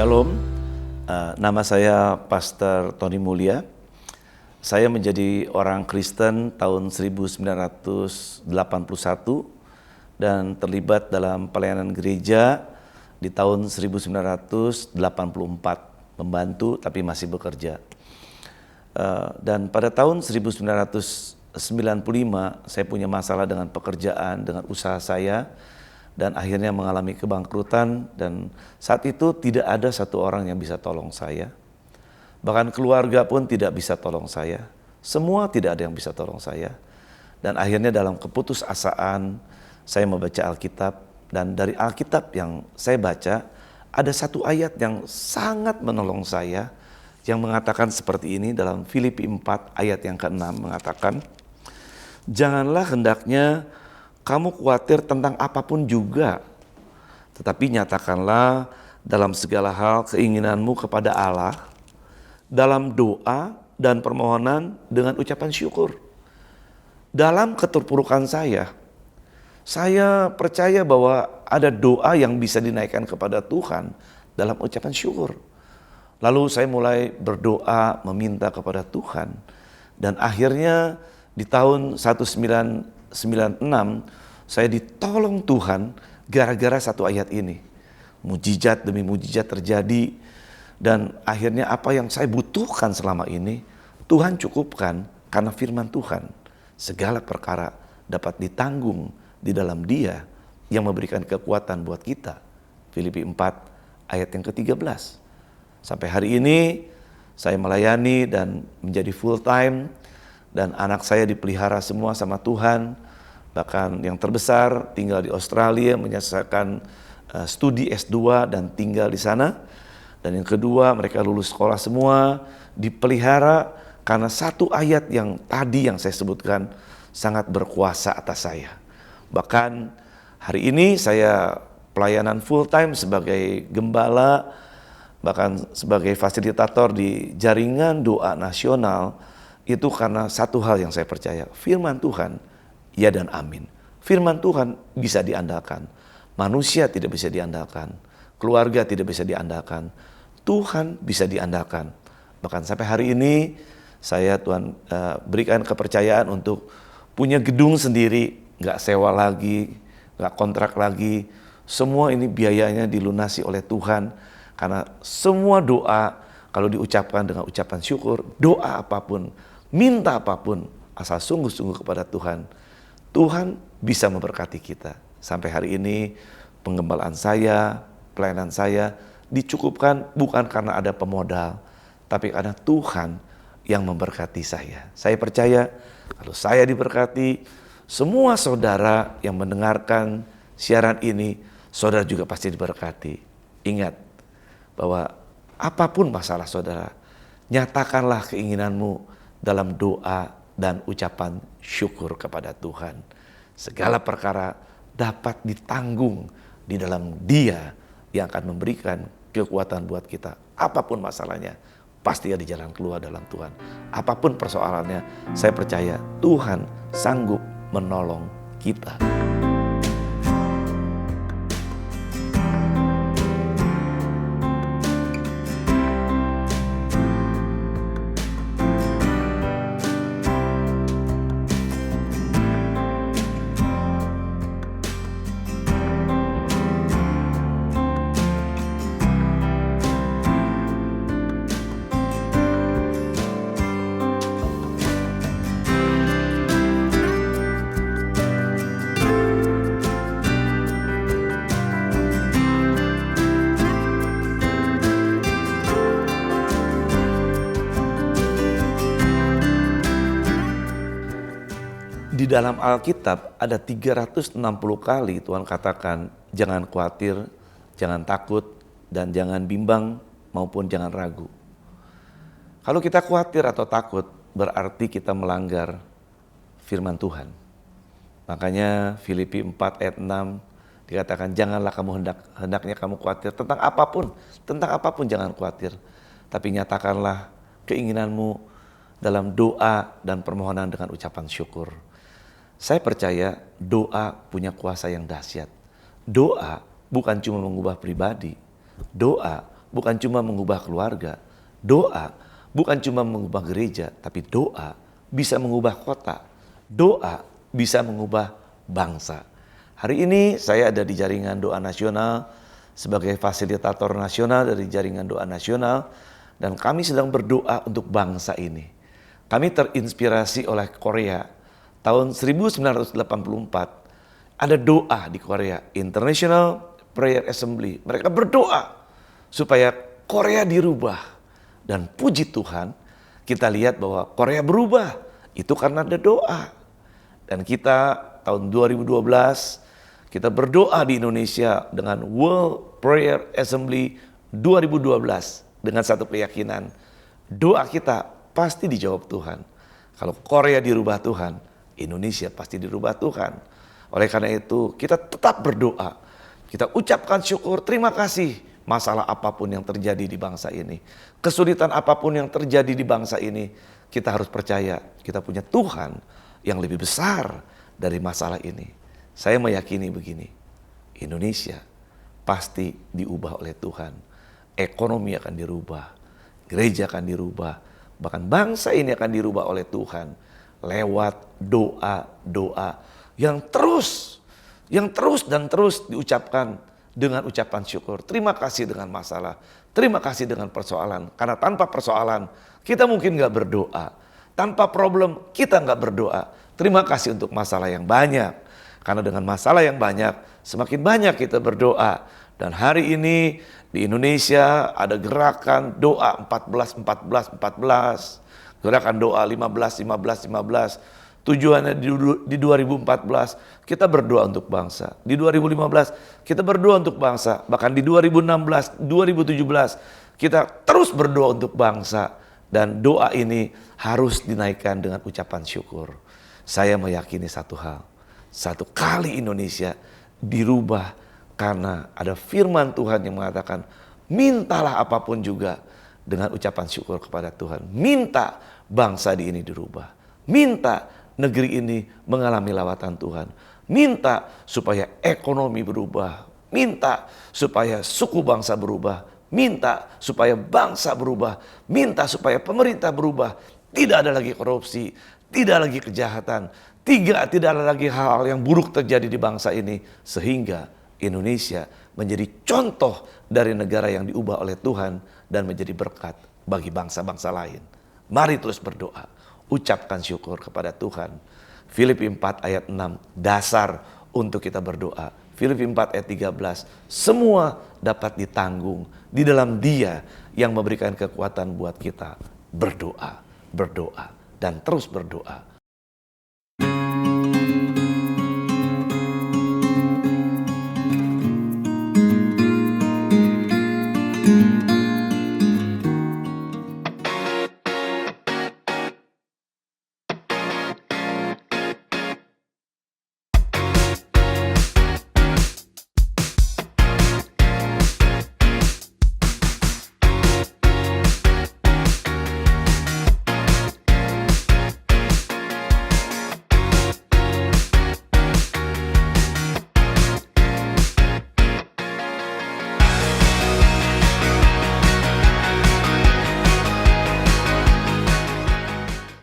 Shalom, nama saya Pastor Tony Mulya. Saya menjadi orang Kristen tahun 1981 dan terlibat dalam pelayanan gereja di tahun 1984, membantu tapi masih bekerja. Dan pada tahun 1995 saya punya masalah dengan pekerjaan, dengan usaha saya, dan akhirnya mengalami kebangkrutan, dan saat itu tidak ada satu orang yang bisa tolong saya. Bahkan keluarga pun tidak bisa tolong saya. Semua tidak ada yang bisa tolong saya. Dan akhirnya dalam keputusasaan saya membaca Alkitab, dan dari Alkitab yang saya baca ada satu ayat yang sangat menolong saya yang mengatakan seperti ini dalam Filipi 4 ayat yang ke-6 mengatakan, "Janganlah hendaknya kamu khawatir tentang apapun juga, tetapi nyatakanlah dalam segala hal keinginanmu kepada Allah, dalam doa dan permohonan dengan ucapan syukur." Dalam keterpurukan saya percaya bahwa ada doa yang bisa dinaikkan kepada Tuhan dalam ucapan syukur. Lalu saya mulai berdoa meminta kepada Tuhan, dan akhirnya di tahun 1996 saya ditolong Tuhan gara-gara satu ayat ini. Mujizat demi mujizat terjadi, dan akhirnya apa yang saya butuhkan selama ini Tuhan cukupkan karena firman Tuhan. Segala perkara dapat ditanggung di dalam Dia yang memberikan kekuatan buat kita. Filipi 4 ayat yang ke-13. Sampai hari ini saya melayani dan menjadi full time, dan anak saya dipelihara semua sama Tuhan. Bahkan yang terbesar tinggal di Australia menyelesaikan studi S2 dan tinggal di sana. Dan yang kedua, mereka lulus sekolah semua, dipelihara karena satu ayat yang tadi yang saya sebutkan sangat berkuasa atas saya. Bahkan hari ini saya pelayanan full time sebagai gembala, bahkan sebagai fasilitator di jaringan doa nasional. Itu karena satu hal yang saya percaya, firman Tuhan, ya dan amin. Firman Tuhan bisa diandalkan, manusia tidak bisa diandalkan, keluarga tidak bisa diandalkan, Tuhan bisa diandalkan. Bahkan sampai hari ini saya Tuhan berikan kepercayaan untuk punya gedung sendiri, gak sewa lagi, gak kontrak lagi. Semua ini biayanya dilunasi oleh Tuhan, karena semua doa kalau diucapkan dengan ucapan syukur, doa apapun, minta apapun, asal sungguh-sungguh kepada Tuhan, Tuhan bisa memberkati kita. Sampai hari ini penggembalaan saya, pelayanan saya dicukupkan bukan karena ada pemodal, tapi karena Tuhan yang memberkati saya. Saya percaya kalau saya diberkati, semua saudara yang mendengarkan siaran ini, saudara juga pasti diberkati. Ingat bahwa apapun masalah saudara, nyatakanlah keinginanmu dalam doa dan ucapan syukur kepada Tuhan. Segala perkara dapat ditanggung di dalam Dia yang akan memberikan kekuatan buat kita. Apapun masalahnya, pasti ada jalan keluar dalam Tuhan. Apapun persoalannya, saya percaya Tuhan sanggup menolong kita. Di dalam Alkitab ada 360 kali Tuhan katakan jangan khawatir, jangan takut, dan jangan bimbang maupun jangan ragu. Kalau kita khawatir atau takut berarti kita melanggar firman Tuhan. Makanya Filipi 4 ayat 6 dikatakan janganlah kamu hendaknya kamu khawatir tentang apapun jangan khawatir. Tapi nyatakanlah keinginanmu dalam doa dan permohonan dengan ucapan syukur. Saya percaya doa punya kuasa yang dahsyat. Doa bukan cuma mengubah pribadi. Doa bukan cuma mengubah keluarga. Doa bukan cuma mengubah gereja, tapi doa bisa mengubah kota. Doa bisa mengubah bangsa. Hari ini saya ada di jaringan doa nasional sebagai fasilitator nasional dari jaringan doa nasional, dan kami sedang berdoa untuk bangsa ini. Kami terinspirasi oleh Korea. Tahun 1984 ada doa di Korea, International Prayer Assembly. Mereka berdoa supaya Korea dirubah. Dan puji Tuhan, kita lihat bahwa Korea berubah. Itu karena ada doa. Dan kita tahun 2012, kita berdoa di Indonesia dengan World Prayer Assembly 2012. Dengan satu keyakinan, doa kita pasti dijawab Tuhan. Kalau Korea dirubah Tuhan, Indonesia pasti dirubah Tuhan. Oleh karena itu, kita tetap berdoa. Kita ucapkan syukur, terima kasih. Masalah apapun yang terjadi di bangsa ini, kesulitan apapun yang terjadi di bangsa ini, kita harus percaya kita punya Tuhan yang lebih besar dari masalah ini. Saya meyakini begini, Indonesia pasti diubah oleh Tuhan. Ekonomi akan dirubah, gereja akan dirubah, bahkan bangsa ini akan dirubah oleh Tuhan lewat doa-doa yang terus dan terus diucapkan dengan ucapan syukur. Terima kasih dengan masalah, terima kasih dengan persoalan. Karena tanpa persoalan kita mungkin gak berdoa. Tanpa problem kita gak berdoa. Terima kasih untuk masalah yang banyak. Karena dengan masalah yang banyak, semakin banyak kita berdoa. Dan hari ini di Indonesia ada gerakan doa 14-14-14. Gerakan doa 15-15-15. Tujuannya di 2014 kita berdoa untuk bangsa. Di 2015 kita berdoa untuk bangsa. Bahkan di 2016, 2017 kita terus berdoa untuk bangsa. Dan doa ini harus dinaikkan dengan ucapan syukur. Saya meyakini satu hal. Satu kali Indonesia dirubah karena ada firman Tuhan yang mengatakan, mintalah apapun juga dengan ucapan syukur kepada Tuhan. Minta bangsa di ini dirubah. Minta negeri ini mengalami lawatan Tuhan. Minta supaya ekonomi berubah. Minta supaya suku bangsa berubah. Minta supaya bangsa berubah. Minta supaya pemerintah berubah. Tidak ada lagi korupsi. Tidak lagi kejahatan. Tidak ada lagi hal-hal yang buruk terjadi di bangsa ini. Sehingga Indonesia menjadi contoh dari negara yang diubah oleh Tuhan dan menjadi berkat bagi bangsa-bangsa lain. Mari terus berdoa. Ucapkan syukur kepada Tuhan. Filipi 4 ayat 6 dasar untuk kita berdoa. Filipi 4 ayat 13, semua dapat ditanggung di dalam Dia yang memberikan kekuatan buat kita berdoa, dan terus berdoa.